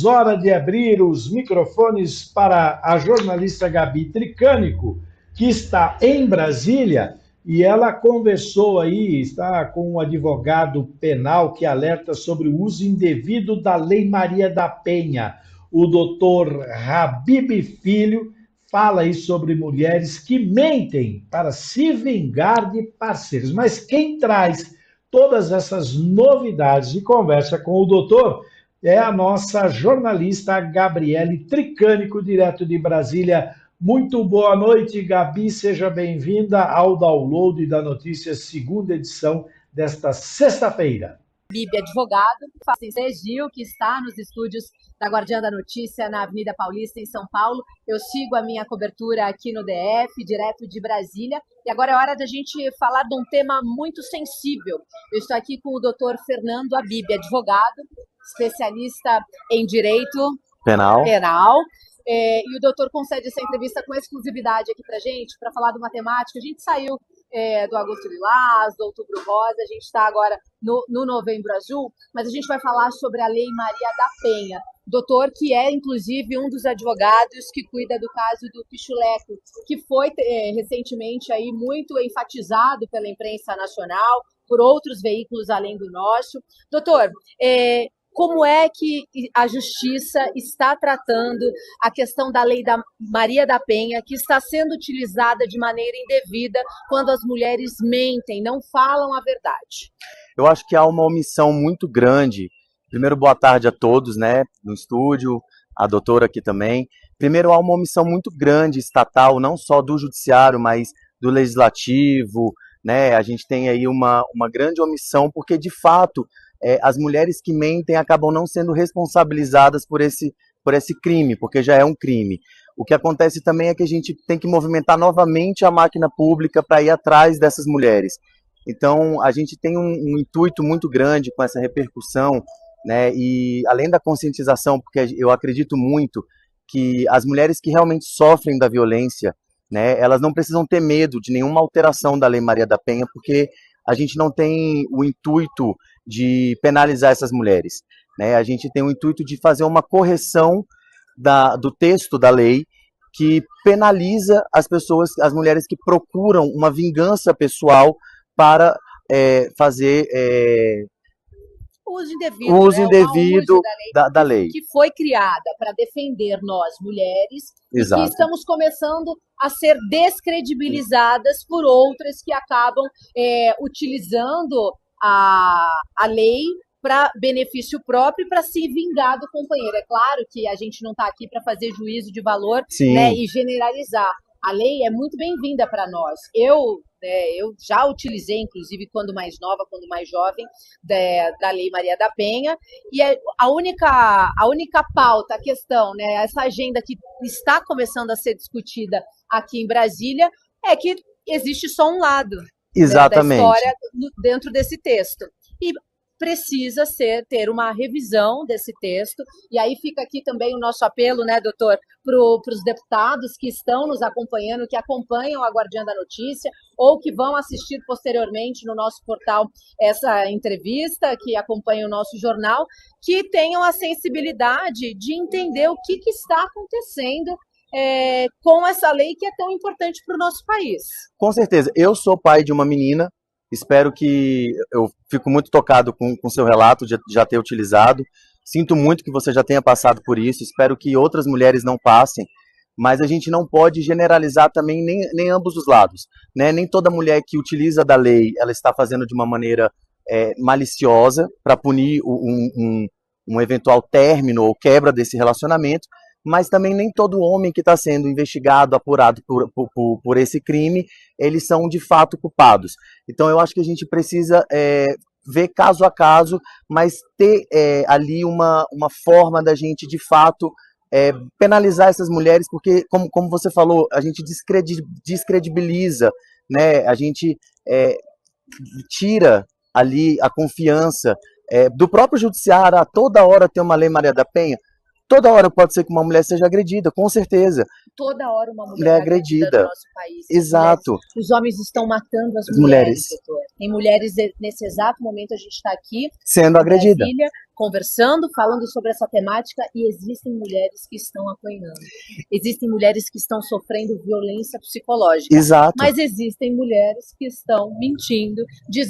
Chegamos, hora de abrir os microfones para a jornalista Gabi Tricânico, que está em Brasília, e ela conversou aí, está com um advogado penal que alerta sobre o uso indevido da Lei Maria da Penha. O doutor Habib Filho fala aí sobre mulheres que mentem para se vingar de parceiros. Mas quem traz todas essas novidades e conversa com o doutor é a nossa jornalista Gabriele Tricânico, direto de Brasília. Muito boa noite, Gabi. Seja bem-vinda ao download da notícia, segunda edição desta sexta-feira. Bibi, advogado, Gil, que está nos estúdios da Guardiã da Notícia, na Avenida Paulista, em São Paulo. Eu sigo a minha cobertura aqui no DF, direto de Brasília. E agora é hora da gente falar de um tema muito sensível. Eu estou aqui com o doutor Fernando Habib, advogado, especialista em direito penal. E o doutor concede essa entrevista com exclusividade aqui para a gente, para falar de uma temática. A gente saiu do Agosto Lilás, do Outubro Rosa, a gente está agora no Novembro Azul, mas a gente vai falar sobre a Lei Maria da Penha. Doutor, que é, inclusive, um dos advogados que cuida do caso do Pichuleco, que foi recentemente aí muito enfatizado pela imprensa nacional, por outros veículos além do nosso. Doutor, como é que a Justiça está tratando a questão da Lei da Maria da Penha, que está sendo utilizada de maneira indevida quando as mulheres mentem, não falam a verdade? Eu acho que há uma omissão muito grande. Primeiro, boa tarde a todos, né, no estúdio, a doutora aqui também. Primeiro, há uma omissão muito grande estatal, não só do judiciário, mas do legislativo, né? A gente tem aí uma grande omissão, porque, de fato, as mulheres que mentem acabam não sendo responsabilizadas por esse crime, porque já é um crime. O que acontece também é que a gente tem que movimentar novamente a máquina pública para ir atrás dessas mulheres. Então, a gente tem um intuito muito grande com essa repercussão, né? E além da conscientização, porque eu acredito muito que as mulheres que realmente sofrem da violência, né, elas não precisam ter medo de nenhuma alteração da Lei Maria da Penha, porque a gente não tem o intuito de penalizar essas mulheres, né? A gente tem o intuito de fazer uma correção do texto da lei que penaliza as pessoas, as mulheres que procuram uma vingança pessoal para fazer uso indevido da lei. Que foi criada para defender nós, mulheres, Exato. E que estamos começando a ser descredibilizadas por outras que acabam utilizando a lei para benefício próprio e para se vingar do companheiro. É claro que a gente não está aqui para fazer juízo de valor, né, e generalizar. A lei é muito bem-vinda para nós. Eu já utilizei, inclusive, quando mais nova, quando mais jovem, da Lei Maria da Penha, e a única pauta, a questão, né, essa agenda que está começando a ser discutida aqui em Brasília, é que existe só um lado, exatamente, da história dentro desse texto. E precisa ter uma revisão desse texto, e aí fica aqui também o nosso apelo, né, doutor, para os deputados que estão nos acompanhando, que acompanham a Guardiã da Notícia, ou que vão assistir posteriormente no nosso portal essa entrevista, que acompanham o nosso jornal, que tenham a sensibilidade de entender o que está acontecendo com essa lei que é tão importante para o nosso país. Com certeza. Eu sou pai de uma menina. Espero que... Eu fico muito tocado com o seu relato de já ter utilizado. Sinto muito que você já tenha passado por isso. Espero que outras mulheres não passem. Mas a gente não pode generalizar também nem ambos os lados, né? Nem toda mulher que utiliza da lei, ela está fazendo de uma maneira maliciosa para punir um eventual término ou quebra desse relacionamento. Mas também nem todo homem que está sendo investigado, apurado por esse crime, eles são de fato culpados. Então eu acho que a gente precisa ver caso a caso, mas ter ali uma forma da gente de fato penalizar essas mulheres, porque como você falou, a gente descredibiliza, né? A gente tira ali a confiança do próprio judiciário. A toda hora tem uma Lei Maria da Penha. Toda hora pode ser que uma mulher seja agredida, com certeza. Toda hora uma mulher é agredida no nosso país. Exato. Os homens estão matando as mulheres, doutor. Tem mulheres, nesse exato momento, a gente está aqui sendo agredida, Brasília, conversando, falando sobre essa temática, e existem mulheres que estão apanhando. Existem mulheres que estão sofrendo violência psicológica. Exato. Mas existem mulheres que estão mentindo,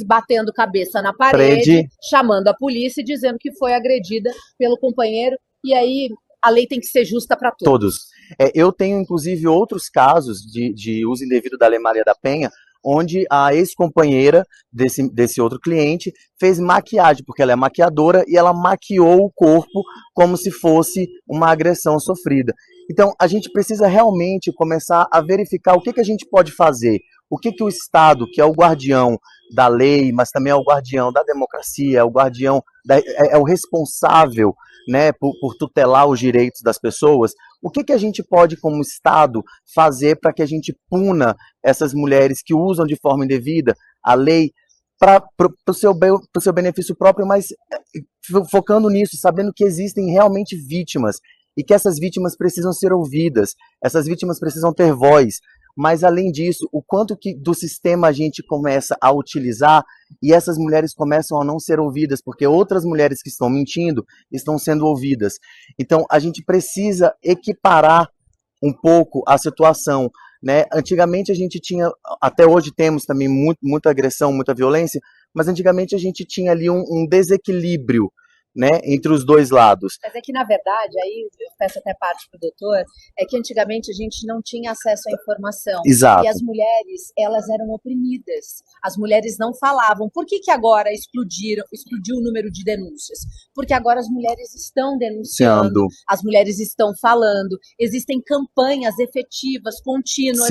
batendo cabeça na parede, chamando a polícia e dizendo que foi agredida pelo companheiro. E aí a lei tem que ser justa para todos. Eu tenho, inclusive, outros casos de uso indevido da Lei Maria da Penha, onde a ex-companheira desse outro cliente fez maquiagem, porque ela é maquiadora, e ela maquiou o corpo como se fosse uma agressão sofrida. Então, a gente precisa realmente começar a verificar o que a gente pode fazer, o que o Estado, que é o guardião da lei, mas também é o guardião da democracia, é o guardião, é o responsável, né, por tutelar os direitos das pessoas, o que a gente pode, como Estado, fazer para que a gente puna essas mulheres que usam de forma indevida a lei para o seu benefício próprio, mas focando nisso, sabendo que existem realmente vítimas e que essas vítimas precisam ser ouvidas, essas vítimas precisam ter voz. Mas, além disso, o quanto que do sistema a gente começa a utilizar e essas mulheres começam a não ser ouvidas, porque outras mulheres que estão mentindo estão sendo ouvidas. Então, a gente precisa equiparar um pouco a situação, né? Antigamente a gente tinha, até hoje temos também muita agressão, muita violência, mas antigamente a gente tinha ali um desequilíbrio, né, entre os dois lados. Mas é que, na verdade, aí eu peço até parte para o doutor, é que antigamente a gente não tinha acesso à informação. Exato. E as mulheres, elas eram oprimidas. As mulheres não falavam. Por que agora explodiu o número de denúncias? Porque agora as mulheres estão denunciando, as mulheres estão falando, existem campanhas efetivas, contínuas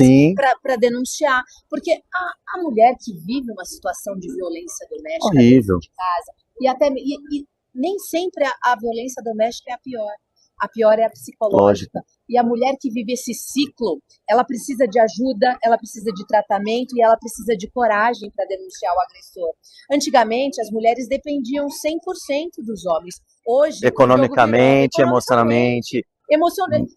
para denunciar. Porque a mulher que vive uma situação de violência doméstica dentro de casa, e nem sempre a violência doméstica é a pior. A pior é a psicológica. E a mulher que vive esse ciclo, ela precisa de ajuda, ela precisa de tratamento e ela precisa de coragem para denunciar o agressor. Antigamente, as mulheres dependiam 100% dos homens. Hoje, economicamente, emocionalmente.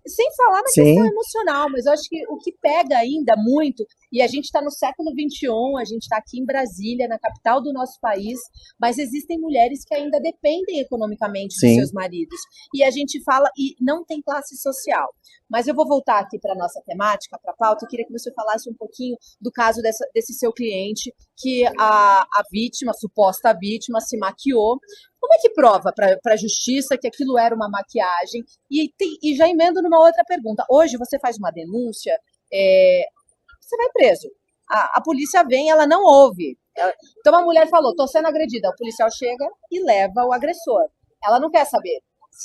Sem falar na questão emocional, mas eu acho que o que pega ainda muito, e a gente está no século XXI, a gente está aqui em Brasília, na capital do nosso país, mas existem mulheres que ainda dependem economicamente dos seus maridos. E a gente fala, e não tem classe social. Mas eu vou voltar aqui para a nossa temática, para a pauta. Eu queria que você falasse um pouquinho do caso desse seu cliente, que a vítima, a suposta vítima, se maquiou. Como é que prova para a justiça que aquilo era uma maquiagem? E já emendo numa outra pergunta. Hoje você faz uma denúncia, você vai preso. A polícia vem, ela não ouve. Então a mulher falou, estou sendo agredida. O policial chega e leva o agressor. Ela não quer saber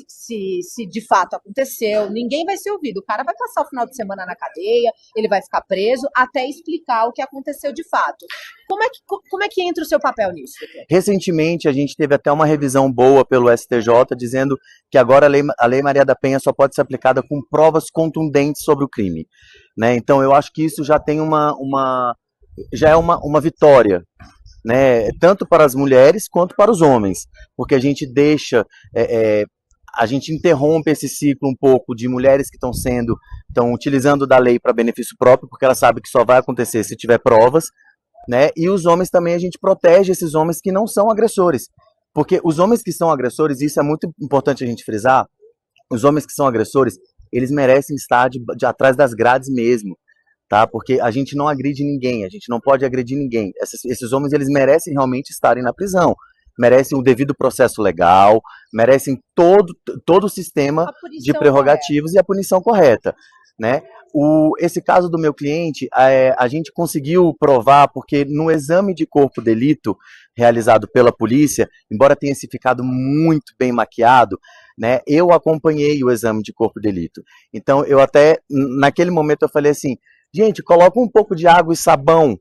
se de fato aconteceu, ninguém vai ser ouvido. O cara vai passar o final de semana na cadeia, ele vai ficar preso até explicar o que aconteceu de fato. Como é que entra o seu papel nisso? Recentemente, a gente teve até uma revisão boa pelo STJ, dizendo que agora a Lei Maria da Penha só pode ser aplicada com provas contundentes sobre o crime, né? Então, eu acho que isso já tem já é uma vitória, né? Tanto para as mulheres quanto para os homens, porque a gente deixa... a gente interrompe esse ciclo um pouco de mulheres que estão utilizando da lei para benefício próprio, porque ela sabe que só vai acontecer se tiver provas, né? E os homens também, a gente protege esses homens que não são agressores, porque os homens que são agressores, isso é muito importante a gente frisar, os homens que são agressores, eles merecem estar atrás das grades mesmo, tá? Porque a gente não agride ninguém, a gente não pode agredir ninguém. Esses homens, eles merecem realmente estarem na prisão, merecem o devido processo legal, merecem todo o sistema de prerrogativos e a punição correta, né? Esse caso do meu cliente, a gente conseguiu provar, porque no exame de corpo de delito realizado pela polícia, embora tenha ficado muito bem maquiado, né, eu acompanhei o exame de corpo de delito. Então, eu até, naquele momento, eu falei assim, gente, coloca um pouco de água e sabão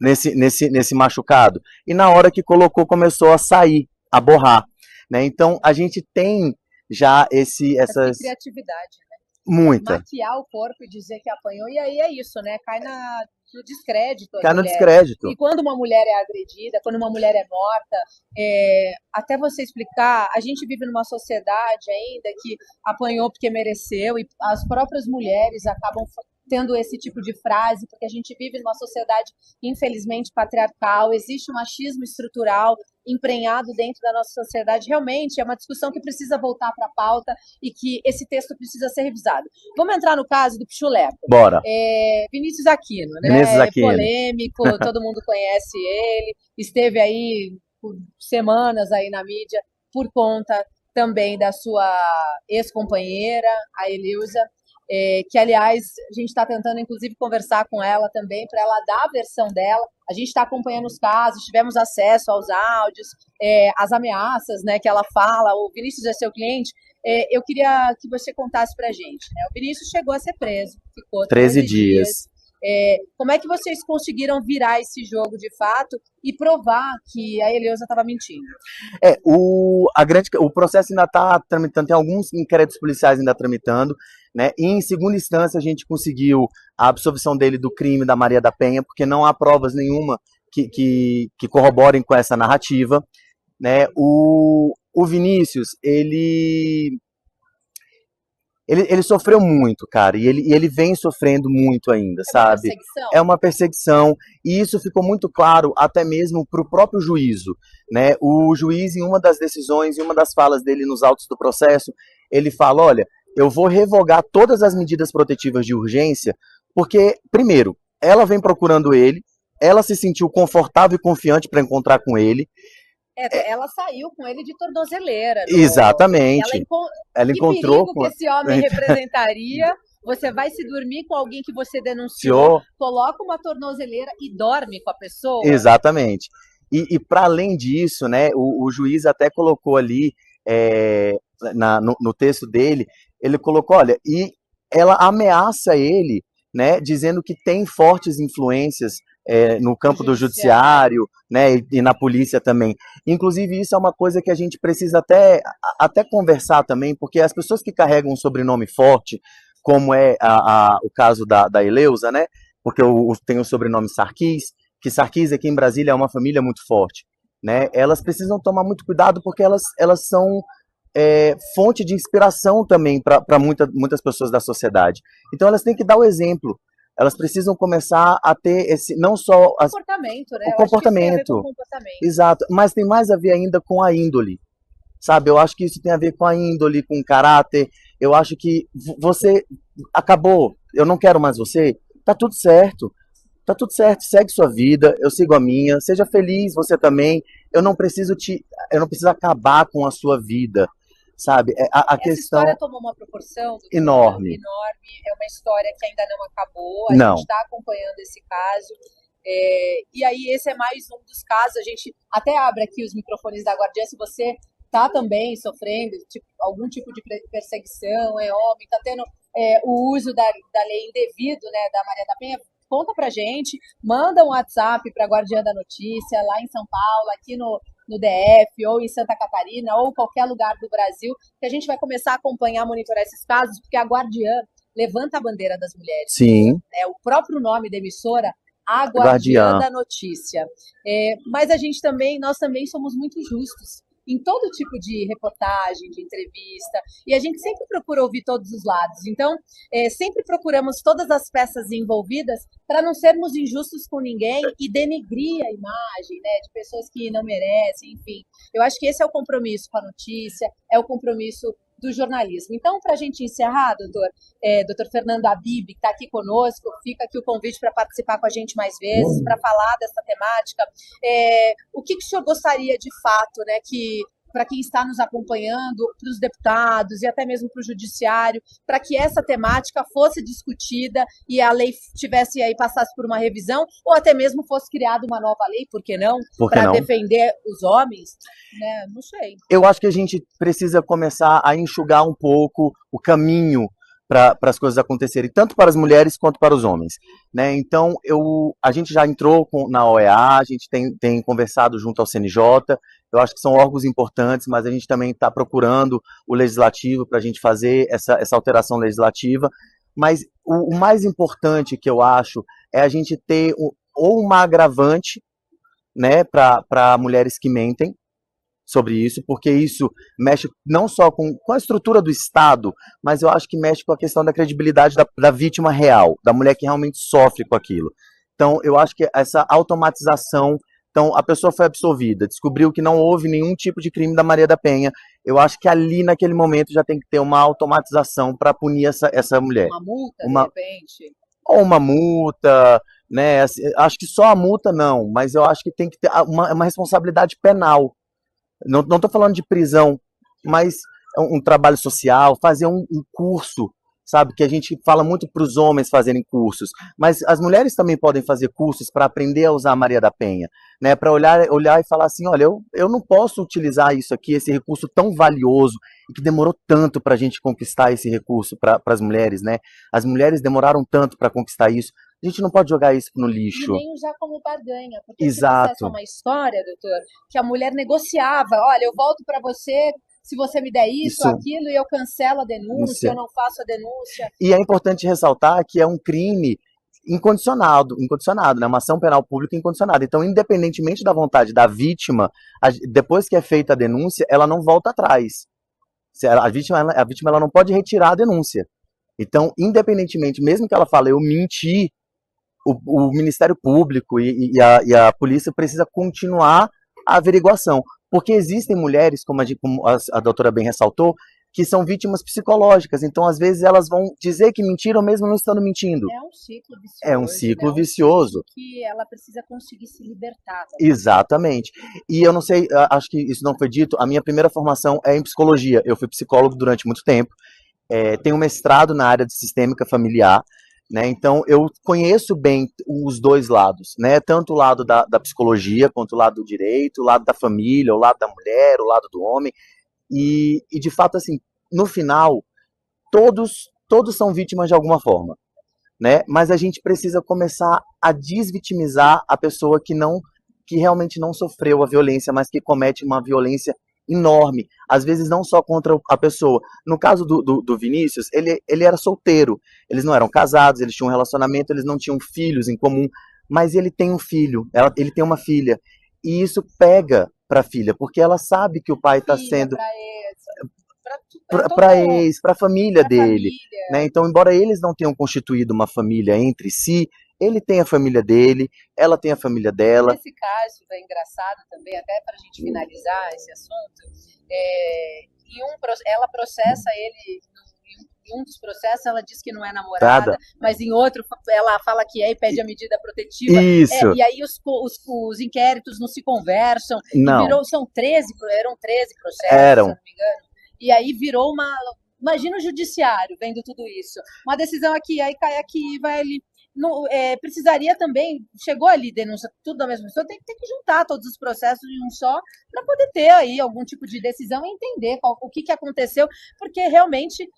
nesse machucado. E na hora que colocou, começou a sair, a borrar, né? Então, a gente tem já essa criatividade, né? Muita. Maquiar o corpo e dizer que apanhou, e aí é isso, né? Cai no descrédito. Cai no descrédito. E quando uma mulher é agredida, quando uma mulher é morta, até você explicar, a gente vive numa sociedade ainda que apanhou porque mereceu, e as próprias mulheres acabam tendo esse tipo de frase, porque a gente vive numa sociedade, infelizmente, patriarcal, existe um machismo estrutural emprenhado dentro da nossa sociedade. Realmente é uma discussão que precisa voltar para a pauta e que esse texto precisa ser revisado. Vamos entrar no caso do Pichuleco. Bora. Vinícius Aquino, né? Vinícius Aquino. Polêmico, todo mundo conhece ele, esteve aí por semanas aí na mídia por conta também da sua ex-companheira, a Eleusa, que, aliás, a gente está tentando, inclusive, conversar com ela também, para ela dar a versão dela. A gente está acompanhando os casos, tivemos acesso aos áudios, as ameaças, né, que ela fala. O Vinícius é seu cliente. Eu queria que você contasse para a gente, né? O Vinícius chegou a ser preso, ficou 13 dias. Como é que vocês conseguiram virar esse jogo de fato e provar que a Eleusa estava mentindo? O processo ainda está tramitando, tem alguns inquéritos policiais ainda tramitando, né? E em segunda instância a gente conseguiu a absolvição dele do crime da Maria da Penha, porque não há provas nenhuma que corroborem com essa narrativa, né? O Vinícius, ele sofreu muito, cara, e ele vem sofrendo muito ainda, sabe? É uma perseguição, e isso ficou muito claro até mesmo para o próprio juízo, né? O juiz, em uma das decisões, em uma das falas dele nos autos do processo, ele fala, olha, eu vou revogar todas as medidas protetivas de urgência, porque, primeiro, ela vem procurando ele, ela se sentiu confortável e confiante para encontrar com ele. Ela saiu com ele de tornozeleira. Exatamente. Ela encontrou com esse homem representaria. Você vai se dormir com alguém que você denunciou, coloca uma tornozeleira e dorme com a pessoa. Exatamente. E para além disso, né, o juiz até colocou ali no texto dele, ele colocou, olha, e ela ameaça ele, né, dizendo que tem fortes influências no campo do judiciário, né, e na polícia também. Inclusive, isso é uma coisa que a gente precisa até conversar também, porque as pessoas que carregam um sobrenome forte, como é o caso da Eleusa, né, porque tem o sobrenome Sarkis, que Sarkis aqui em Brasília é uma família muito forte, né, elas precisam tomar muito cuidado, porque elas são fonte de inspiração também para muitas pessoas da sociedade. Então, elas têm que dar o exemplo. Elas precisam começar a ter não só comportamento, né? O comportamento. Exato, mas tem mais a ver ainda com a índole, sabe? Eu acho que isso tem a ver com a índole, com o caráter. Eu acho que você acabou, eu não quero mais você, tá tudo certo, segue sua vida, eu sigo a minha, seja feliz você também. Eu não preciso acabar com a sua vida. Sabe, essa história tomou uma proporção enorme. É uma história que ainda não acabou. A gente está acompanhando esse caso. E aí, esse é mais um dos casos. A gente até abre aqui os microfones da Guardiã. Se você está também sofrendo algum tipo de perseguição, é homem, está tendo o uso da lei indevido, né, da Maria da Penha, conta pra gente, manda um WhatsApp para a Guardiã da Notícia, lá em São Paulo, aqui no DF, ou em Santa Catarina, ou qualquer lugar do Brasil, que a gente vai começar a acompanhar, monitorar esses casos, porque a Guardiã levanta a bandeira das mulheres. Sim. É o próprio nome da emissora, a Guardiã da Notícia. Mas nós também somos muito justos em todo tipo de reportagem, de entrevista, e a gente sempre procura ouvir todos os lados. Então, sempre procuramos todas as peças envolvidas para não sermos injustos com ninguém e denegrir a imagem, né, de pessoas que não merecem, enfim. Eu acho que esse é o compromisso com a notícia, é o compromisso do jornalismo. Então, para a gente encerrar, doutor Fernando Habib, que está aqui conosco, fica aqui o convite para participar com a gente mais vezes, para falar dessa temática. O que o senhor gostaria de fato, né, que para quem está nos acompanhando, para os deputados e até mesmo para o judiciário, para que essa temática fosse discutida e a lei passasse por uma revisão, ou até mesmo fosse criada uma nova lei, por que não? Para defender os homens, né? Não sei. Eu acho que a gente precisa começar a enxugar um pouco o caminho para as coisas acontecerem, tanto para as mulheres quanto para os homens, né? Então, a gente já entrou na OEA, a gente tem conversado junto ao CNJ, eu acho que são órgãos importantes, mas a gente também está procurando o legislativo para a gente fazer essa alteração legislativa, mas o mais importante que eu acho é a gente ter ou uma agravante, né, para mulheres que mentem sobre isso, porque isso mexe não só com a estrutura do Estado, mas eu acho que mexe com a questão da credibilidade da vítima real, da mulher que realmente sofre com aquilo. Então, eu acho que essa automatização, então a pessoa foi absolvida, descobriu que não houve nenhum tipo de crime da Maria da Penha, eu acho que ali naquele momento já tem que ter uma automatização para punir essa mulher. Uma multa, Uma, de repente? ou uma multa, né? Acho que só a multa não, mas eu acho que tem que ter uma responsabilidade penal. Não estou falando de prisão, mas um trabalho social, fazer um curso, sabe? Que a gente fala muito para os homens fazerem cursos, mas as mulheres também podem fazer cursos para aprender a usar a Maria da Penha, né? Para olhar e falar assim, olha, eu não posso utilizar isso aqui, esse recurso tão valioso e que demorou tanto para a gente conquistar esse recurso para as mulheres, né? As mulheres demoraram tanto para conquistar isso. A gente não pode jogar isso no lixo. E nem usar como barganha, porque Exato. esse processo é uma história, doutor, que a mulher negociava, olha, eu volto para você se você me der isso, aquilo, e eu cancelo a denúncia, eu não faço a denúncia. E é importante ressaltar que é um crime incondicionado, né? Uma ação penal pública incondicionada. Então, independentemente da vontade da vítima, depois que é feita a denúncia, ela não volta atrás. A vítima ela não pode retirar a denúncia. Então, independentemente, mesmo que ela fale, eu menti, o Ministério Público e a polícia precisa continuar a averiguação. Porque existem mulheres, como a doutora bem ressaltou, que são vítimas psicológicas. Então, às vezes, elas vão dizer que mentiram mesmo não estando mentindo. É um ciclo vicioso. É um ciclo vicioso. Que ela precisa conseguir se libertar. Também. Exatamente. E eu não sei, acho que isso não foi dito, a minha primeira formação é em psicologia. Eu fui psicólogo durante muito tempo. Tenho mestrado na área de sistêmica familiar. Né? Então, eu conheço bem os dois lados, né? Tanto o lado da psicologia, quanto o lado do direito, o lado da família, o lado da mulher, o lado do homem. E de fato, assim, no final, todos são vítimas de alguma forma, né? Mas a gente precisa começar a desvitimizar a pessoa que realmente não sofreu a violência, mas que comete uma violência enorme, às vezes não só contra a pessoa. No caso do Vinícius, ele era solteiro, eles não eram casados, eles tinham um relacionamento, eles não tinham filhos em comum, mas ele tem um filho, ele tem uma filha, e isso pega para a filha, porque ela sabe que o pai está sendo para a família dele, né? Então, embora eles não tenham constituído uma família entre si, ele tem a família dele, ela tem a família dela. Nesse caso é engraçado também, até para a gente finalizar esse assunto, ela processa ele, em um dos processos ela diz que não é namorada, mas em outro ela fala que é e pede a medida protetiva. Isso. E aí os inquéritos não se conversam. Não. Eram 13 processos, se não me engano. E aí virou imagina o judiciário vendo tudo isso. Uma decisão aqui, aí cai aqui, vai ali. Precisaria também, chegou ali, denúncia, tudo da mesma pessoa, tem que juntar todos os processos em um só, para poder ter aí algum tipo de decisão e entender o que aconteceu, porque realmente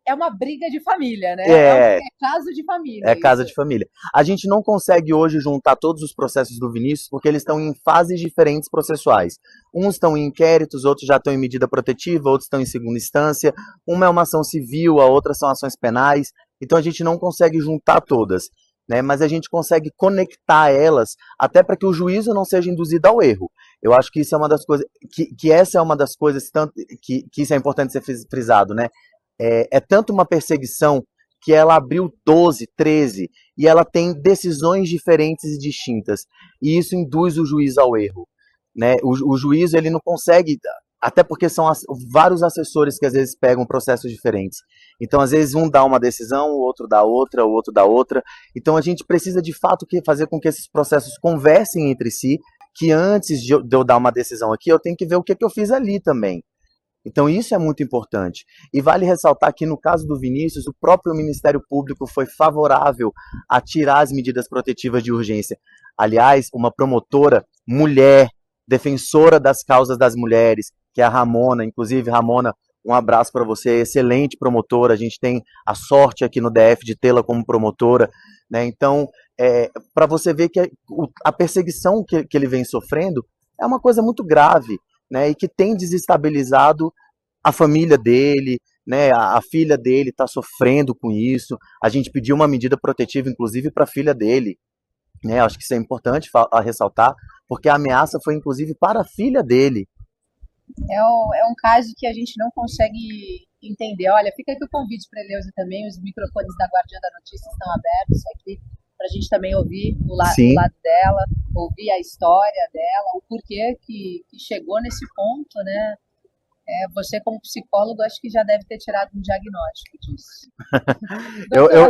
é uma briga de família, né? É caso de família. É casa de família. A gente não consegue hoje juntar todos os processos do Vinícius, porque eles estão em fases diferentes processuais. Uns estão em inquéritos, outros já estão em medida protetiva, outros estão em segunda instância. Uma é uma ação civil, a outra são ações penais. Então a gente não consegue juntar todas, né? Mas a gente consegue conectar elas, até para que o juízo não seja induzido ao erro. Eu acho que isso é uma das coisas, que essa é uma das coisas tanto, que isso é importante ser frisado, né? É tanto uma perseguição que ela abriu 12, 13, e ela tem decisões diferentes e distintas. E isso induz o juiz ao erro, né? O juiz ele não consegue, até porque são vários assessores que às vezes pegam processos diferentes. Então, às vezes, um dá uma decisão, o outro dá outra, o outro dá outra. Então, a gente precisa, de fato, fazer com que esses processos conversem entre si, que antes de eu dar uma decisão aqui, eu tenho que ver o que eu fiz ali também. Então, isso é muito importante. E vale ressaltar que, no caso do Vinícius, o próprio Ministério Público foi favorável a tirar as medidas protetivas de urgência. Aliás, uma promotora, mulher, defensora das causas das mulheres, que é a Ramona. Inclusive, Ramona, um abraço para você, excelente promotora. A gente tem a sorte aqui no DF de tê-la como promotora, né? Então, para você ver que a perseguição que ele vem sofrendo é uma coisa muito grave, né, e que tem desestabilizado a família dele, né? A filha dele está sofrendo com isso. A gente pediu uma medida protetiva, inclusive, para a filha dele, né? Acho que isso é importante ressaltar, porque a ameaça foi, inclusive, para a filha dele. É um caso que a gente não consegue entender. Olha, fica aqui o convite para a Eleusa também, os microfones da Guardiã da Notícia estão abertos aqui, para a gente também ouvir o lado dela, ouvir a história dela, o porquê que chegou nesse ponto, né? Você, como psicólogo, acho que já deve ter tirado um diagnóstico disso.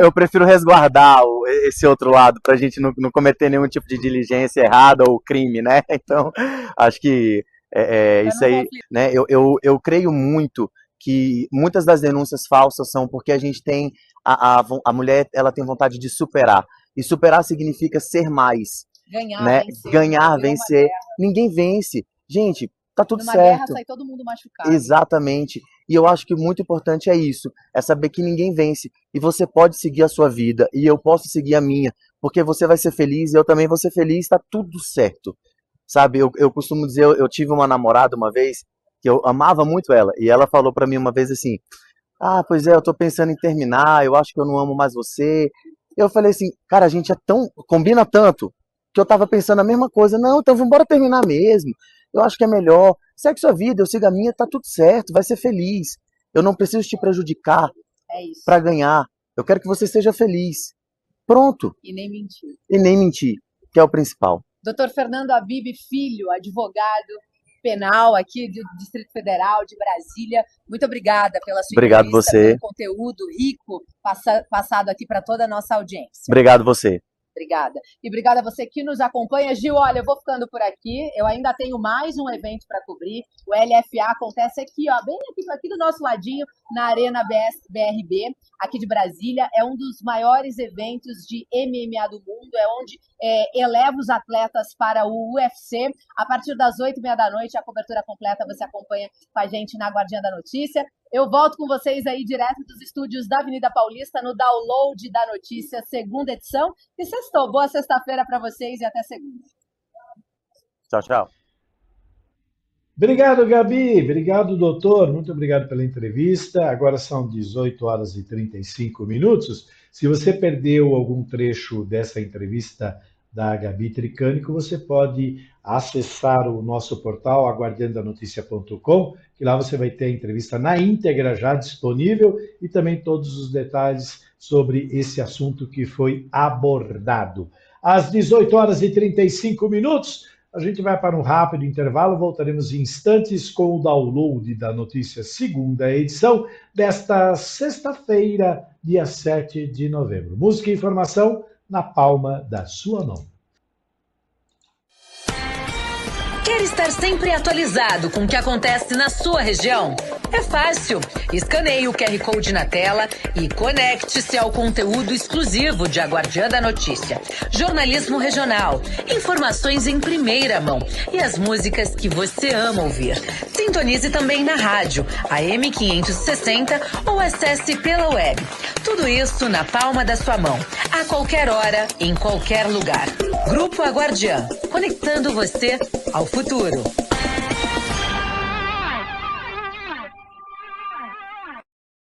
eu prefiro resguardar esse outro lado, para a gente não cometer nenhum tipo de diligência errada ou crime, né? Então, acho que isso aí, né? Eu creio muito que muitas das denúncias falsas são porque a gente tem, a mulher, ela tem vontade de superar. E superar significa ser mais. Ganhar, né? vencer. Ganhar, vencer. Ninguém vence. Gente, tá tudo Numa certo. guerra sai todo mundo machucado. Exatamente. E eu acho que muito importante é isso, é saber que ninguém vence. E você pode seguir a sua vida, e eu posso seguir a minha, porque você vai ser feliz, e eu também vou ser feliz, tá tudo certo. Sabe, eu costumo dizer, eu tive uma namorada uma vez, que eu amava muito ela, e ela falou pra mim uma vez assim, pois é, eu tô pensando em terminar, eu acho que eu não amo mais você. Eu falei assim, cara, a gente combina tanto, que eu tava pensando a mesma coisa. Não, então vamos embora terminar mesmo. Eu acho que é melhor. Segue sua vida, eu sigo a minha, tá tudo certo, vai ser feliz. Eu não preciso te prejudicar pra ganhar. Eu quero que você seja feliz. Pronto. E nem mentir. E nem mentir, que é o principal. Dr. Fernando Habib Filho, advogado penal aqui do Distrito Federal de Brasília. Muito obrigada pela sua Obrigado entrevista, você. pelo conteúdo rico passado aqui para toda a nossa audiência. Obrigado você. Obrigada. E obrigada a você que nos acompanha. Gil, olha, eu vou ficando por aqui. Eu ainda tenho mais um evento para cobrir. O LFA acontece aqui, ó, bem aqui do nosso ladinho, na Arena BRB, aqui de Brasília. É um dos maiores eventos de MMA do mundo. É onde eleva os atletas para o UFC. A partir das 8h30 da noite, a cobertura completa você acompanha com a gente na Guardiã da Notícia. Eu volto com vocês aí direto dos estúdios da Avenida Paulista no Download da Notícia, segunda edição. E sextou. Boa sexta-feira para vocês e até segunda. Tchau, tchau. Obrigado, Gabi. Obrigado, doutor. Muito obrigado pela entrevista. Agora são 18h35. Se você perdeu algum trecho dessa entrevista da Gabi Tricânico, você pode acessar o nosso portal, aguardandanoticia.com, que lá você vai ter a entrevista na íntegra já disponível e também todos os detalhes sobre esse assunto que foi abordado. Às 18h35, a gente vai para um rápido intervalo, voltaremos em instantes com o download da notícia, segunda edição, desta sexta-feira, dia 7 de novembro. Música e informação na palma da sua mão. Quer estar sempre atualizado com o que acontece na sua região? É fácil. Escaneie o QR Code na tela e conecte-se ao conteúdo exclusivo de A Guardiã da Notícia. Jornalismo regional, informações em primeira mão e as músicas que você ama ouvir. Sintonize também na rádio, AM 560 ou acesse pela web. Tudo isso na palma da sua mão, a qualquer hora, em qualquer lugar. Grupo A Guardiã, conectando você ao futuro.